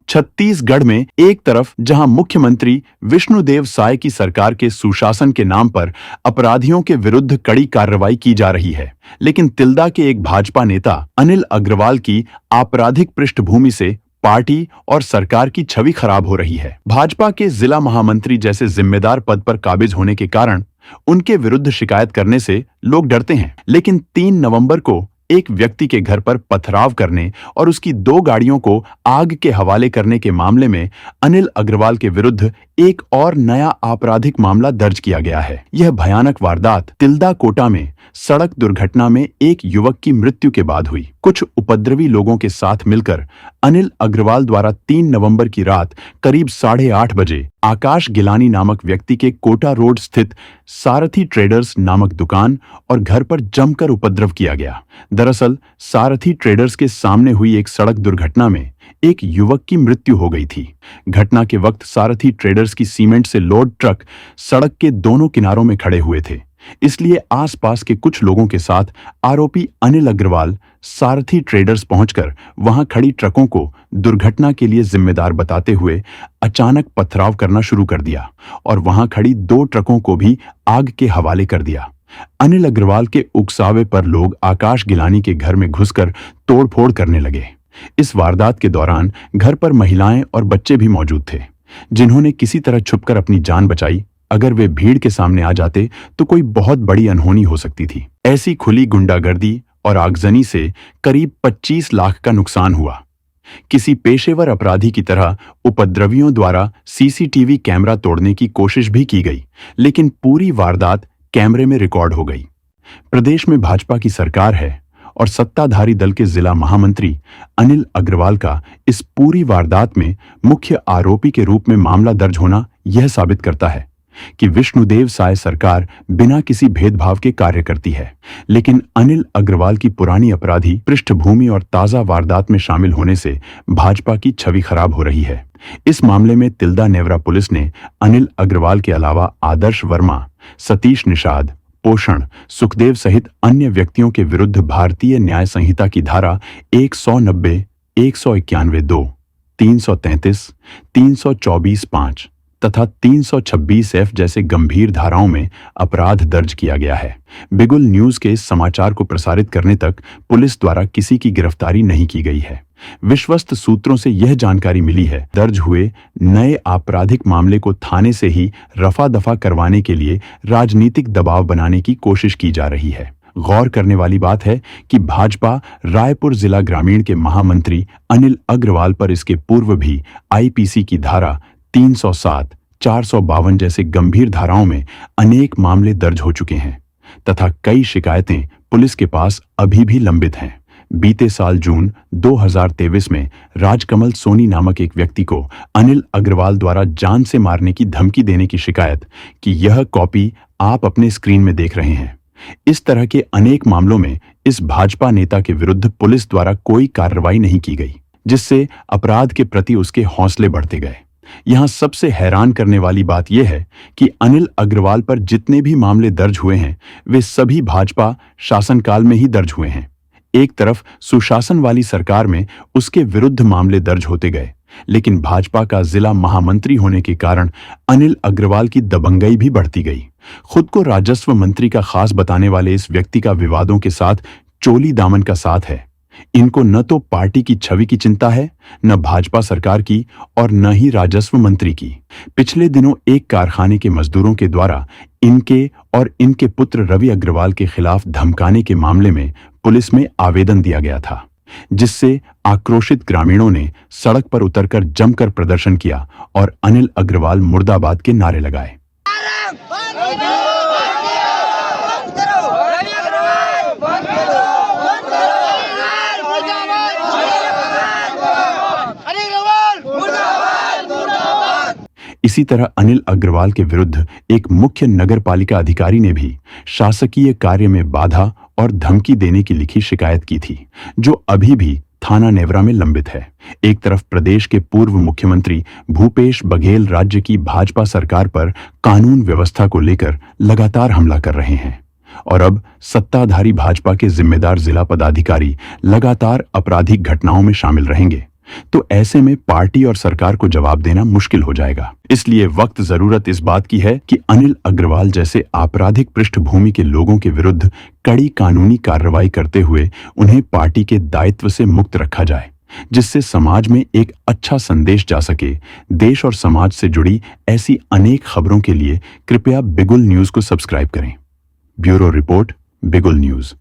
छत्तीसगढ़ में एक तरफ जहां मुख्यमंत्री विष्णुदेव साय की सरकार के सुशासन के नाम पर अपराधियों के विरुद्ध कड़ी कार्रवाई की जा रही है, लेकिन तिल्दा के एक भाजपा नेता अनिल अग्रवाल की आपराधिक पृष्ठभूमि से पार्टी और सरकार की छवि खराब हो रही है। भाजपा के जिला महामंत्री जैसे जिम्मेदार पद पर काबिज होने के कारण उनके विरुद्ध शिकायत करने से लोग डरते हैं, लेकिन 3 नवंबर को एक व्यक्ति के घर पर पथराव करने और उसकी 2 गाड़ियों को आग के हवाले करने के मामले में अनिल अग्रवाल के विरुद्ध एक और नया आपराधिक मामला दर्ज किया गया है। यह भयानक वारदात तिल्दा कोटा में सड़क दुर्घटना में एक युवक की मृत्यु के बाद हुई। कुछ उपद्रवी लोगों के साथ मिलकर अनिल अग्रवाल द्वारा 3 नवंबर की रात करीब 8:30 बजे आकाश गिलानी नामक व्यक्ति के कोटा रोड स्थित सारथी ट्रेडर्स नामक दुकान और घर पर जमकर उपद्रव किया गया। दरअसल सारथी ट्रेडर्स के सामने हुई एक सड़क दुर्घटना में एक युवक की मृत्यु हो गई थी। घटना के वक्त सारथी ट्रेडर्स की सीमेंट से लोड ट्रक सड़क के दोनों किनारों में खड़े हुए थे, इसलिए आसपास के कुछ लोगों के साथ आरोपी अनिल अग्रवाल सारथी ट्रेडर्स पहुंचकर वहां खड़ी ट्रकों को दुर्घटना के लिए जिम्मेदार बताते हुए अचानक पथराव करना शुरू कर दिया और वहां खड़ी 2 ट्रकों को भी आग के हवाले कर दिया। अनिल अग्रवाल के उकसावे पर लोग आकाश गिलानी के घर में घुसकर तोड़फोड़ करने लगे। इस वारदात के दौरान घर पर महिलाएं और बच्चे भी मौजूद थे, जिन्होंने किसी तरह छुपकर अपनी जान बचाई। अगर वे भीड़ के सामने आ जाते तो कोई बहुत बड़ी अनहोनी हो सकती थी। ऐसी खुली गुंडागर्दी और आगजनी से करीब 25 लाख का नुकसान हुआ। किसी पेशेवर अपराधी की तरह उपद्रवियों द्वारा सीसीटीवी कैमरा तोड़ने की कोशिश भी की गई, लेकिन पूरी वारदात कैमरे में रिकॉर्ड हो गई। प्रदेश में भाजपा की सरकार है और सत्ताधारी दल के जिला महामंत्री अनिल अग्रवाल का इस पूरी वारदात में मुख्य आरोपी के रूप में मामला दर्ज होना यह साबित करता है कि विष्णुदेव साय सरकार बिना किसी भेदभाव के कार्य करती है। लेकिन अनिल अग्रवाल की पुरानी अपराधी पृष्ठभूमि और ताजा वारदात में शामिल होने से भाजपा की छवि खराब हो रही है। इस मामले में तिल्दा नेवरा पुलिस ने अनिल अग्रवाल के अलावा आदर्श वर्मा, सतीश निषाद, पोषण, सुखदेव सहित अन्य व्यक्तियों के विरुद्ध भारतीय न्याय संहिता की धारा 190, 191(2), 333, 324(5) तथा 326(f) जैसे गंभीर धाराओं में अपराध दर्ज किया गया है। बिगुल न्यूज के इस समाचार को प्रसारित करने तक पुलिस द्वारा किसी की गिरफ्तारी नहीं की गई है। विश्वस्त सूत्रों से यह जानकारी मिली है, दर्ज हुए नए आपराधिक मामले को थाने से ही रफा दफा करवाने के लिए राजनीतिक दबाव बनाने की कोशिश की जा रही है। गौर करने वाली बात है कि भाजपा रायपुर जिला ग्रामीण के महामंत्री अनिल अग्रवाल पर इसके पूर्व भी आईपीसी की धारा 307, 452 जैसे गंभीर धाराओं में अनेक मामले दर्ज हो चुके हैं तथा कई शिकायतें पुलिस के पास अभी भी लंबित हैं। बीते साल जून 2023 में राजकमल सोनी नामक एक व्यक्ति को अनिल अग्रवाल द्वारा जान से मारने की धमकी देने की शिकायत की यह कॉपी आप अपने स्क्रीन में देख रहे हैं। इस तरह के अनेक मामलों में इस भाजपा नेता के विरुद्ध पुलिस द्वारा कोई कार्रवाई नहीं की गई, जिससे अपराध के प्रति उसके हौसले बढ़ते गए। यहां सबसे हैरान करने वाली बात यह है कि अनिल अग्रवाल पर जितने भी मामले दर्ज हुए हैं वे सभी भाजपा शासनकाल में ही दर्ज हुए हैं। एक तरफ सुशासन वाली सरकार में उसके विरुद्ध मामले दर्ज होते गए, लेकिन भाजपा का जिला महामंत्री होने के कारण अनिल अग्रवाल की दबंगई भी बढ़ती गई। खुद को राजस्व मंत्री का खास बताने वाले इस व्यक्ति का विवादों के साथ चोली दामन का साथ है। इनको न तो पार्टी की छवि की चिंता है, न भाजपा सरकार की और न ही राजस्व मंत्री की। पिछले दिनों एक कारखाने के मजदूरों के द्वारा इनके और इनके पुत्र रवि अग्रवाल के खिलाफ धमकाने के मामले में पुलिस में आवेदन दिया गया था, जिससे आक्रोशित ग्रामीणों ने सड़क पर उतरकर जमकर प्रदर्शन किया और अनिल अग्रवाल मुर्दाबाद के नारे लगाए। इसी तरह अनिल अग्रवाल के विरुद्ध एक मुख्य नगर पालिका अधिकारी ने भी शासकीय कार्य में बाधा और धमकी देने की लिखी शिकायत की थी, जो अभी भी थाना नेवरा में लंबित है। एक तरफ प्रदेश के पूर्व मुख्यमंत्री भूपेश बघेल राज्य की भाजपा सरकार पर कानून व्यवस्था को लेकर लगातार हमला कर रहे हैं और अब सत्ताधारी भाजपा के जिम्मेदार जिला पदाधिकारी लगातार आपराधिक घटनाओं में शामिल रहेंगे, तो ऐसे में पार्टी और सरकार को जवाब देना मुश्किल हो जाएगा। इसलिए वक्त जरूरत इस बात की है कि अनिल अग्रवाल जैसे आपराधिक पृष्ठभूमि के लोगों के विरुद्ध कड़ी कानूनी कार्रवाई करते हुए उन्हें पार्टी के दायित्व से मुक्त रखा जाए, जिससे समाज में एक अच्छा संदेश जा सके। देश और समाज से जुड़ी ऐसी अनेक खबरों के लिए कृपया बिगुल न्यूज को सब्सक्राइब करें। ब्यूरो रिपोर्ट, बिगुल न्यूज।